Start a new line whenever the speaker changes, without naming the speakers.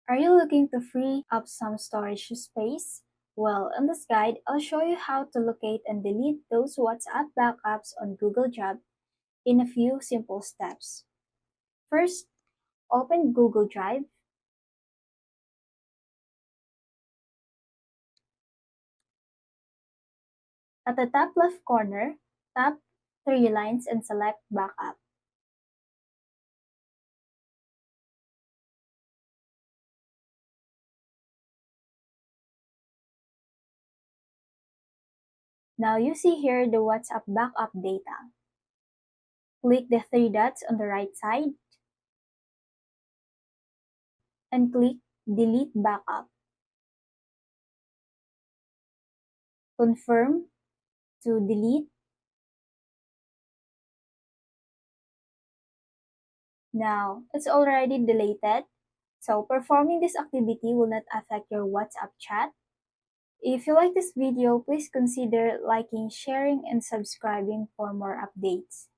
Are you looking to free up some storage space? Well, in this guide, I'll show you how to locate and delete those WhatsApp backups on Google Drive in a few simple steps. First, open Google Drive. At the top left corner, tap three lines and select Backup. Now you see here the WhatsApp backup data. Click the three dots on the right side and click Delete Backup. Confirm to delete. Now, it's already deleted, so performing this activity will not affect your WhatsApp chat. If you like this video, please consider liking, sharing, and subscribing for more updates.